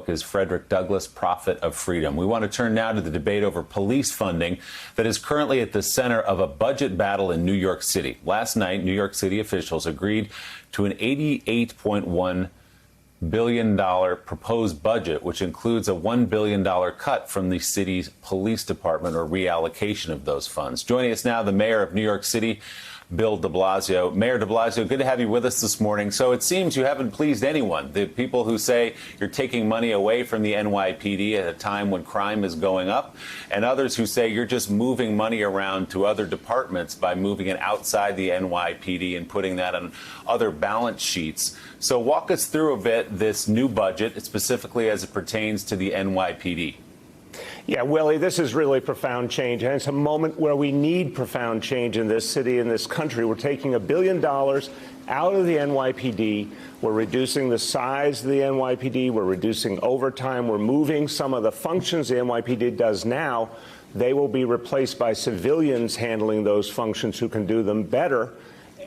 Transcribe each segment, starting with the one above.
book is Frederick Douglass, Prophet of Freedom. We want to turn now to the debate over police funding that is currently at the center of a budget battle in New York City. Last night, New York City officials agreed to an $88.1 billion proposed budget, which includes a $1 billion cut from the city's police department, or reallocation of those funds. Joining us now, the mayor of New York City, Bill de Blasio. Mayor de Blasio, good to have you with us this morning. So it seems you haven't pleased anyone. The people who say you're taking money away from the NYPD at a time when crime is going up, and others who say you're just moving money around to other departments by moving it outside the NYPD and putting that on other balance sheets. So walk us through a bit this new budget, specifically as it pertains to the NYPD. Yeah, Willie, this is really profound change, and it's a moment where we need profound change in this city, in this country. We're taking $1 billion out of the NYPD. We're reducing the size of the NYPD. We're reducing overtime. We're moving some of the functions the NYPD does now. They will be replaced by civilians handling those functions who can do them better.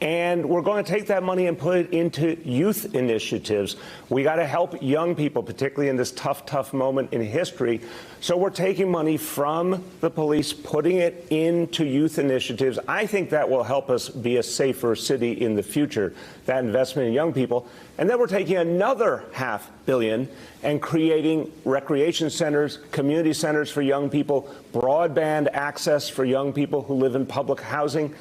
And we're going to take that money and put it into youth initiatives. We got to help young people, particularly in this tough moment in history. So we're taking money from the police, putting it into youth initiatives. I think that will help us be a safer city in the future, that investment in young people. And then we're taking another $500 million and creating recreation centers, community centers for young people, broadband access for young people who live in public housing.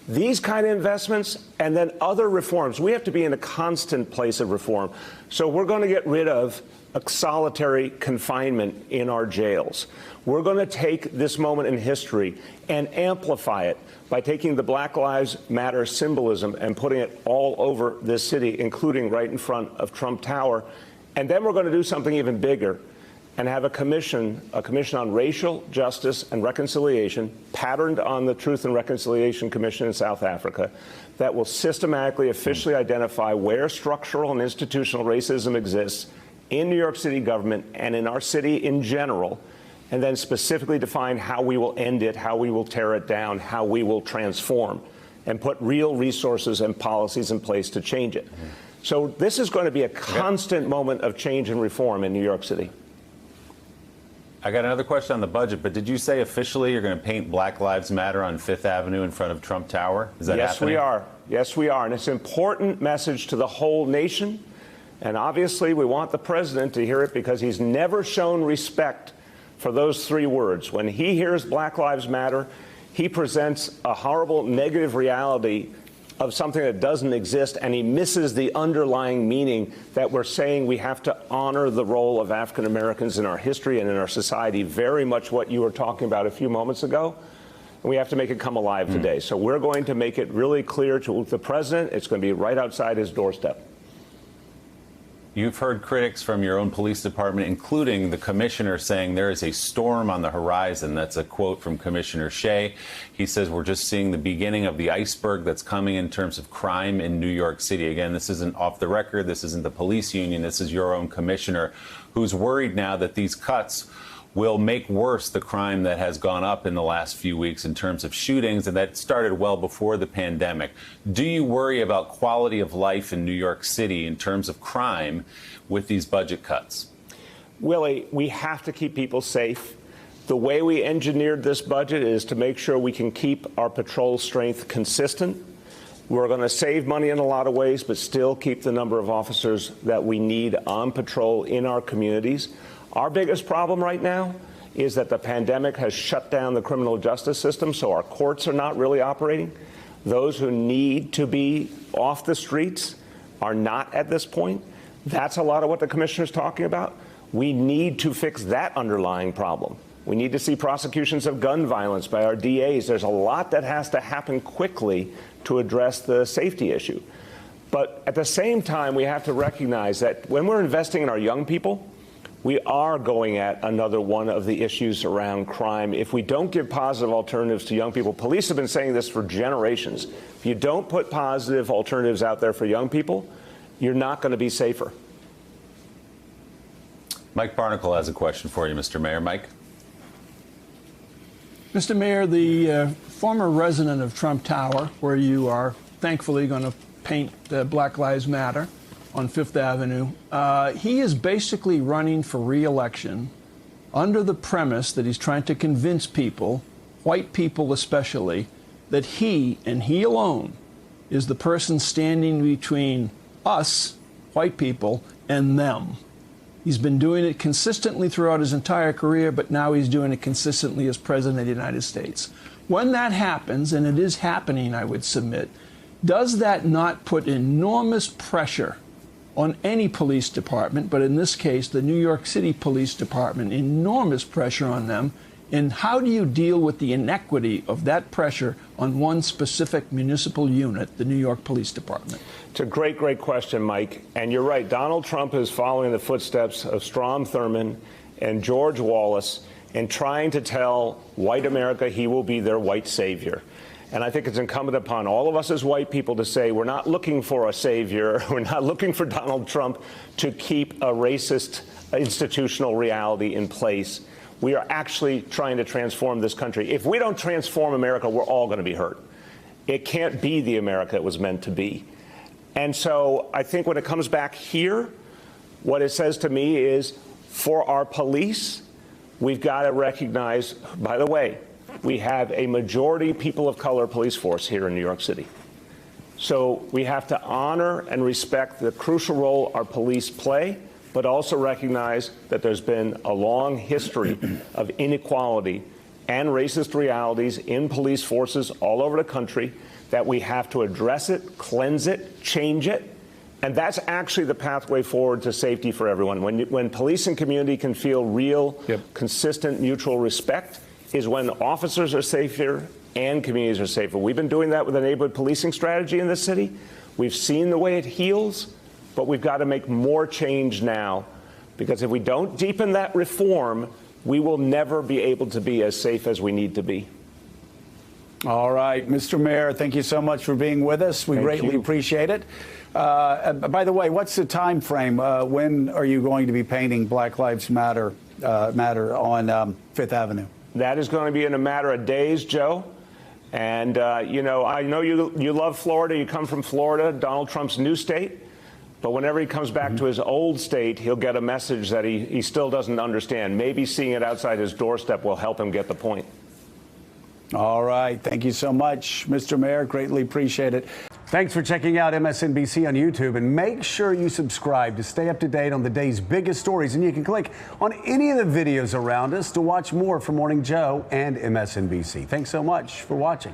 These kind of investments, and then other reforms. We have to be in a constant place of reform. So we're going to get rid of solitary confinement in our jails. We're going to take this moment in history and amplify it by taking the Black Lives Matter symbolism and putting it all over this city, including right in front of Trump Tower. And then we're going to do something even bigger and have a commission on racial justice and reconciliation, patterned on the Truth and Reconciliation Commission in South Africa, that will systematically, officially identify where structural and institutional racism exists in New York City government and in our city in general, and then specifically define how we will end it, how we will tear it down, how we will transform, and put real resources and policies in place to change it. So this is going to be a constant moment of change and reform in New York City. I got another question on the budget, but did you say officially you're going to paint Black Lives Matter on Fifth Avenue in front of Trump Tower? Is that happening? Yes, we are. Yes, we are. And it's an important message to the whole nation. And obviously, we want the president to hear it because he's never shown respect for those three words. When he hears Black Lives Matter, he presents a horrible negative reality of something that doesn't exist, and he misses the underlying meaning that we're saying we have to honor the role of African Americans in our history and in our society, very much what you were talking about a few moments ago. And we have to make it come alive today. So we're going to make it really clear to the president. It's going to be right outside his doorstep. You've heard critics from your own police department, including the commissioner, saying there is a storm on the horizon. That's a quote from Commissioner Shea. He says we're just seeing the beginning of the iceberg that's coming in terms of crime in New York City. Again, this isn't off the record. This isn't the police union. This is your own commissioner, who's worried now that these cuts will make worse the crime that has gone up in the last few weeks in terms of shootings, and that started well before the pandemic. Do you worry about quality of life in New York City in terms of crime with these budget cuts? Willie, we have to keep people safe. The way we engineered this budget is to make sure we can keep our patrol strength consistent. We're going to save money in a lot of ways, but still keep the number of officers that we need on patrol in our communities. Our biggest problem right now is that the pandemic has shut down the criminal justice system, so our courts are not really operating. Those who need to be off the streets are not at this point. That's a lot of what the commissioner's talking about. We need to fix that underlying problem. We need to see prosecutions of gun violence by our DAs. There's a lot that has to happen quickly to address the safety issue. But at the same time, we have to recognize that when we're investing in our young people, we are going at another one of the issues around crime. If we don't give positive alternatives to young people, police have been saying this for generations. If you don't put positive alternatives out there for young people, you're not going to be safer. Mike Barnicle has a question for you, Mr. Mayor. Mike? Mr. Mayor, the former resident of Trump Tower, where you are thankfully going to paint Black Lives Matter, on Fifth Avenue. He is basically running for re-election under the premise that he's trying to convince people, white people especially, that he and he alone is the person standing between us, white people, and them. He's been doing it consistently throughout his entire career, but now he's doing it consistently as President of the United States. When that happens, and it is happening, I would submit, does that not put enormous pressure on any police department, but in this case, the New York City Police Department, enormous pressure on them? And how do you deal with the inequity of that pressure on one specific municipal unit, the New York Police Department? It's a great, great question, Mike. And you're right. Donald Trump is following the footsteps of Strom Thurmond and George Wallace in trying to tell white America he will be their white savior. And I think it's incumbent upon all of us as white people to say we're not looking for a savior. We're not looking for Donald Trump to keep a racist institutional reality in place. We are actually trying to transform this country. If we don't transform America, we're all going to be hurt. It can't be the America it was meant to be. And so I think when it comes back here, what it says to me is for our police, we've got to recognize, by the way, we have a majority people of color police force here in New York City. So we have to honor and respect the crucial role our police play, but also recognize that there's been a long history of inequality and racist realities in police forces all over the country, that we have to address it, cleanse it, change it. And that's actually the pathway forward to safety for everyone. When police and community can feel real, consistent, mutual respect is when officers are safer and communities are safer. We've been doing that with the neighborhood policing strategy in this city. We've seen the way it heals, but we've got to make more change now, because if we don't deepen that reform, we will never be able to be as safe as we need to be. All right, Mr. Mayor, thank you so much for being with us. We greatly appreciate it. By the way, what's the time frame? When are you going to be painting Black Lives Matter on Fifth Avenue? That is going to be in a matter of days, Joe. And, you know, I know you love Florida. You come from Florida, Donald Trump's new state. But whenever he comes back to his old state, he'll get a message that he still doesn't understand. Maybe seeing it outside his doorstep will help him get the point. All right. Thank you so much, Mr. Mayor. Greatly appreciate it. Thanks for checking out MSNBC on YouTube, and make sure you subscribe to stay up to date on the day's biggest stories. And you can click on any of the videos around us to watch more from Morning Joe and MSNBC. Thanks so much for watching.